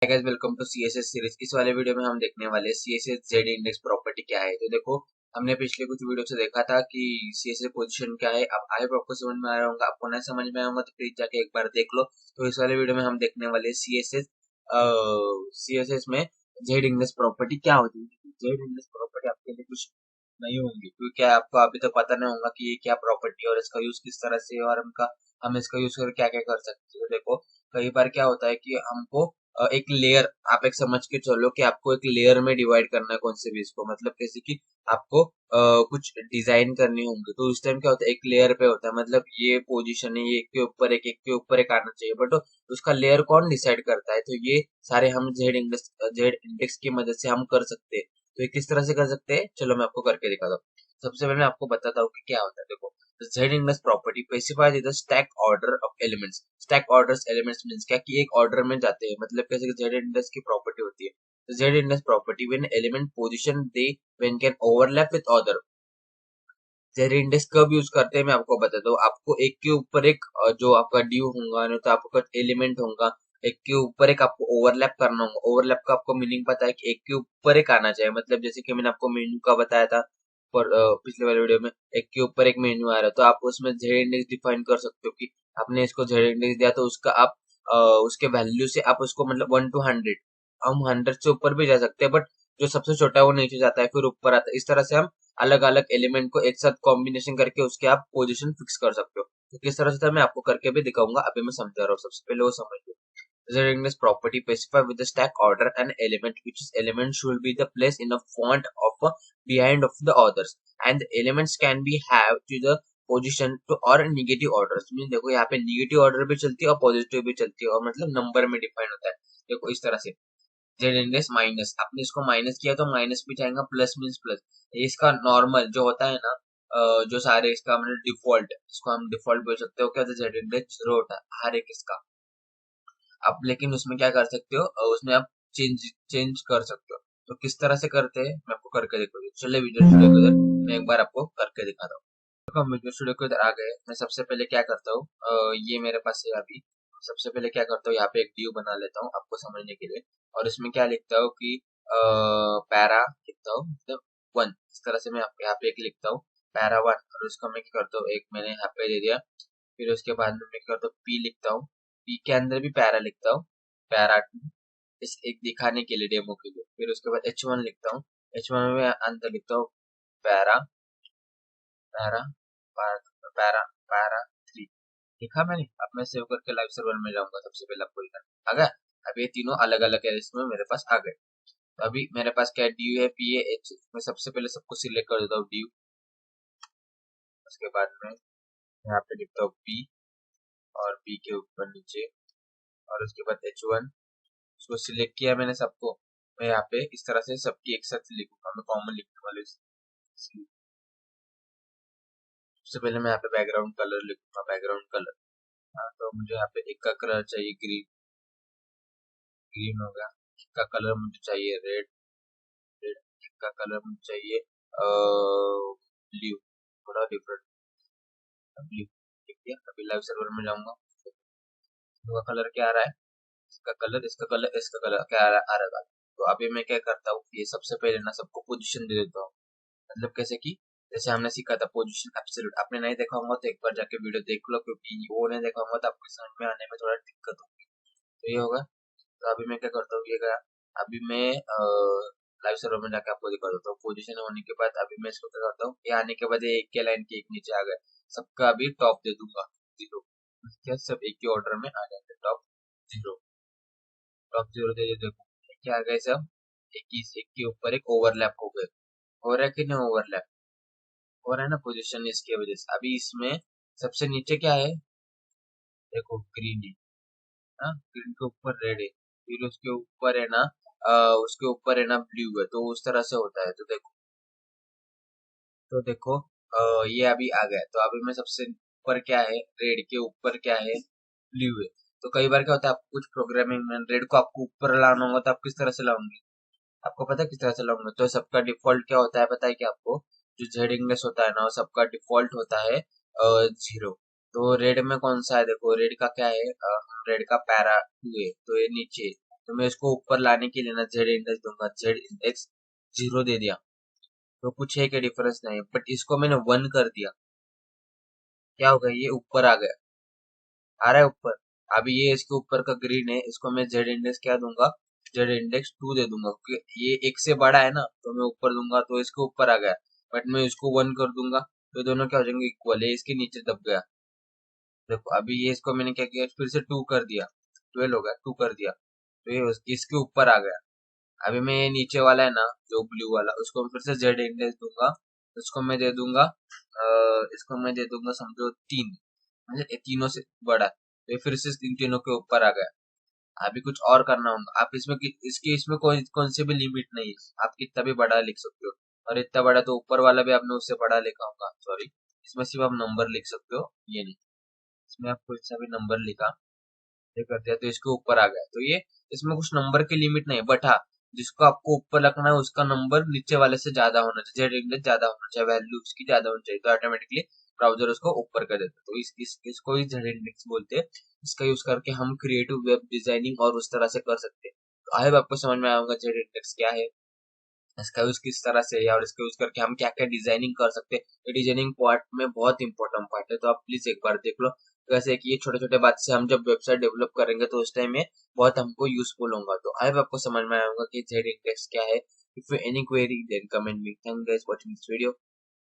Guys welcome to CSS series. इस वाले video में हम देखने वाले सीएसएस जेड इंडेक्स प्रॉपर्टी क्या है। तो देखो, हमने पिछले कुछ वीडियो से देखा था कि सीएसएस पोजीशन क्या है। अब आई होप आपको समझ में आया होगा। आपको नहीं समझ में आया होगा तो प्लीज जाके एक बार देख लो। तो इस वाले वीडियो में हम देखने वाले सीएसएस में जेड इंडेक्स प्रॉपर्टी क्या होती है। जेड इंडेक्स प्रॉपर्टी आपके लिए कुछ नहीं होंगी, क्योंकि क्या आपको अभी तो पता नहीं होगा कि ये क्या प्रॉपर्टी है और इसका यूज किस तरह से है और हम इसका यूज करके क्या क्या कर सकते हैं। तो देखो, कई बार क्या होता है कि हमको एक लेयर, आप एक समझ के चलो कि आपको एक लेयर में डिवाइड करना है कौन से भी इसको, मतलब कैसे कि आपको कुछ डिजाइन करनी होंगी। तो उस टाइम क्या होता है, एक लेयर पे होता है, मतलब ये पोजीशन है, ये एक के ऊपर एक आना चाहिए, बट उसका लेयर कौन डिसाइड करता है। तो ये सारे हम जेड इंडेक्स की मदद से हम कर सकते हैं। तो ये किस तरह से कर सकते हैं, चलो मैं आपको करके दिखाता हूँ। सबसे पहले मैं आपको बताता हूँ कि क्या होता है। देखो, Z index property specifies the stack order of elements. Stack orders elements means क्या कि एक ऑर्डर में जाते हैं, मतलब कैसे कि Z index की प्रॉपर्टी होती है। तो Z index property when element position they when can overlap with other. Z index कब यूज करते हैं मैं आपको बताता हूँ। आपको एक के ऊपर एक जो आपका ड्यू होगा, नहीं तो आपका एलिमेंट होगा, एक के ऊपर एक आपको ओवरलैप करना होगा। ओवरलैप का आपको मीनिंग पता है कि एक के ऊपर एक आना चाहिए, मतलब जैसे कि मैंने आपको मेन्यू का बताया था पर पिछले वाले वीडियो में, एक के ऊपर एक मेन्यू आ रहा है तो आप उसमें जेड इंडेक्स डिफाइन कर सकते हो कि आपने इसको जेड इंडेक्स दिया तो उसका आप उसके वैल्यू से आप उसको मतलब 1 to 100, हम 100 से ऊपर भी जा सकते हैं, बट जो सबसे छोटा है वो नीचे जाता है फिर ऊपर आता है। इस तरह से हम अलग अलग एलिमेंट को एक साथ कॉम्बिनेशन करके उसके आप पोजीशन फिक्स कर सकते हो। तो किस तरह से था मैं आपको करके भी दिखाऊंगा, अभी मैं समझा रहा हूँ। सबसे पहले वो समझ लो। The English property specify with the stack order an element which is element should be the place in a font of behind of the others, and the elements can be have to the position to or negative orders। Mean देखो, यहाँ पे negative order भी चलती है और positive भी चलती है, और मतलब नंबर में डिफाइन होता है। देखो इस तरह से जेड इंडेक्स माइनस, आपने इसको माइनस किया तो माइनस भी जाएगा, प्लस मीन्स प्लस। इसका नॉर्मल जो होता है ना, जो सारे इसका मतलब डिफॉल्ट, इसको हम डिफॉल्ट बोल सकते हो क्या, जेड इंडेक्स जीरो होता है हर एक इसका। आप लेकिन उसमें क्या कर सकते हो, उसमें आप चेंज चेंज कर सकते हो। तो किस तरह से करते हैं मैं आपको करके दिखाऊंगा। चलिए विजुअल स्टूडियो के इधर मैं एक बार आपको करके दिखाता हूँ। देखो, हम विजुअल स्टूडियो के इधर आ गए। मैं सबसे पहले क्या करता हूँ, ये मेरे पास है अभी। सबसे पहले क्या करता हूँ, यहाँ पे एक ड्यू बना लेता हूँ आपको समझने के लिए, और इसमें क्या लिखता हूँ कि पैरा लिखता हूँ, मतलब 1। इस तरह से मैं यहाँ पे एक लिखता हूँ पैरा 1, और उसको मैं क्या करता हूँ, एक मैंने यहाँ पे दे दिया। फिर उसके बाद में मैं क्या करता हूँ, पी लिखता हूँ, पी के अंदर भी पैरा लिखता हूँ, पैरा 2, इस एक दिखाने के लिए, डेमो के लिए। फिर उसके बाद H1 लिखता हूँ, H1 में मैं अंदर लिखता हूँ para para para para para 3। लिखा मैंने। अब मैं सेव करके लाइव सर्वर में जाऊंगा। सबसे पहले आपको लिखना आ गया। अब ये तीनों अलग अलग है, इसमें मेरे पास आ गए। तो अभी मेरे पास क्या डी है, पी है, एच। मैं सबसे पहले सबको सिलेक्ट कर देता हूँ डी। उसके बाद में यहाँ पे लिखता हूँ पी, और पी के ऊपर नीचे, और उसके बाद H1। उसको सिलेक्ट किया मैंने सबको। मैं यहाँ पे इस तरह से सबकी एक साथ लिखूंगा, मैं कॉमन लिखने वाले। सबसे पहले मैं यहाँ पे बैकग्राउंड कलर लिखूंगा, बैकग्राउंड कलर। हाँ, तो मुझे यहाँ पे एक का कलर चाहिए ग्रीन, ग्रीन हो गया। एक का कलर मुझे चाहिए रेड, रेड। एक का कलर मुझे चाहिए ब्लू, थोड़ा डिफरेंट ब्लू। ठीक है, अभी लाइव सर्वर में जाऊंगा। इसका कलर क्या आ रहा है, इसका कलर, इसका कलर, इसका कलर क्या आ रहा है। तो अभी मैं क्या करता हूँ, ये सबसे पहले ना सबको पोजीशन दे देता हूँ। मतलब कैसे कि जैसे हमने सीखा था पोजीशन एब्सोल्यूट। आपने नहीं देखा होगा तो एक बार जाके वीडियो देख लो, क्योंकि वो नहीं देखा होगा तो आपको समझ में आने में थोड़ा दिक्कत होगी। तो ये होगा। तो अभी मैं क्या करता हूँ, ये गया। अभी मैं लाइव सर्वर में जाके आपको दिखा देता हूँ। पोजीशन होने के बाद अभी मैं इसको क्या करता हूँ, ये आने के बाद ये एक के लाइन के एक नीचे आ गए। सबका अभी टॉप दे दूंगा 0। क्या सब एक ही ऑर्डर में आ जाएंगे, टॉप 0, टॉप 0 दे देते। क्या आ गए सब, एक के ऊपर एक ओवरलैप हो गए। हो रहा है कि नहीं ओवरलैप, हो रहा है ना पोजीशन इसकी वजह से। अभी इसमें सबसे नीचे क्या है, देखो ग्रीन है ना, ग्रीन के ऊपर रेड है, फिर उसके ऊपर है ना उसके ऊपर है ना ब्लू है। तो उस तरह से होता है। तो देखो, ये अभी आ गया। तो अभी मैं सबसे ऊपर क्या है, रेड के ऊपर क्या है, ब्लू है। तो कई बार क्या होता है, आपको कुछ प्रोग्रामिंग में रेड को आपको ऊपर लाना होगा तो आप किस तरह से लाओगे, आपको पता है किस तरह से लाऊंगा। तो सबका डिफॉल्ट क्या होता है पता है कि आपको, जो जेड इंग्लिश होता है ना, वो सबका डिफॉल्ट होता है 0। तो रेड में कौन सा है, देखो रेड का क्या है, रेड का पैरा 2 है, तो ये नीचे है। तो मैं इसको ऊपर लाने के लिए ना जेड इंडेक्स दूंगा, जेड इंडेक्स 0 दे दिया तो कुछ है क्या डिफरेंस नहीं, बट इसको मैंने 1 कर दिया, क्या होगा, ये ऊपर आ गया, आ रहा है ऊपर। अभी ये इसके ऊपर का ग्रीन है, इसको मैं जेड इंडेक्स क्या दूंगा, जेड इंडेक्स 2 दे दूंगा, क्योंकि ये एक से बड़ा है ना, तो मैं ऊपर दूंगा तो इसके ऊपर आ गया, बट मैं इसको 1 कर दूंगा तो दोनों क्या हो जाएंगे, इक्वल है, इसके नीचे दब गया। देखो अभी ये इसको मैंने क्या किया, फिर से 2 कर दिया, 12 हो गया, 2 कर दिया तो ये इसके ऊपर आ गया। अभी मैं ये नीचे वाला है ना, जो ब्लू वाला, उसको मैं फिर से जेड इंडेक्स दूंगा, उसको मैं दे दूंगा इसको मैं दे दूंगा समझो 3, मतलब ये तीनों से बड़ा है, तो ये फिर से इन तीनों के ऊपर आ गया। अभी कुछ और करना होगा, आप इसमें इसके इसमें कोई कौन सी भी लिमिट नहीं है, आप कितना भी बड़ा लिख सकते हो, और इतना बड़ा तो ऊपर वाला भी आपने उससे बड़ा लिखा होगा, सॉरी, इसमें सिर्फ आप नंबर लिख सकते हो, ये नहीं, इसमें आप कोई सा भी नंबर लिखा, ये कर दिया तो इसके ऊपर आ गया, तो ये इसमें कुछ नंबर की लिमिट नहीं है, बट हाँ, जिसको आपको ऊपर रखना है उसका नंबर नीचे वाले से ज्यादा होना चाहिए, जेड इंडेक्स ज्यादा होना चाहिए, वैल्यू उसकी ज्यादा होनी चाहिए, तो ऑटोमेटिकली ब्राउजर उसको ऊपर कर देता है, तो इसको ही जेड इंडेक्स बोलते हैं। इसका यूज करके हम क्रिएटिव वेब डिजाइनिंग और उस तरह से कर सकते हैं। तो आई होप आपको समझ में आएगा जेड इंडेक्स क्या है, इसका यूज किस तरह से है, और इसका यूज करके हम क्या क्या डिजाइनिंग कर सकते हैं। ये डिजाइनिंग पार्ट में बहुत इंपॉर्टेंट पार्ट है, तो आप प्लीज एक बार देख लो, वैसे कि ये छोटे छोटे बात से हम जब वेबसाइट डेवलप करेंगे तो उस टाइम में बहुत हमको यूजफुल होगा। तो आई होप आपको समझ में आएगा कि जेड इंडेक्स क्या है। If you any query then comment me. Thank guys for watching this video.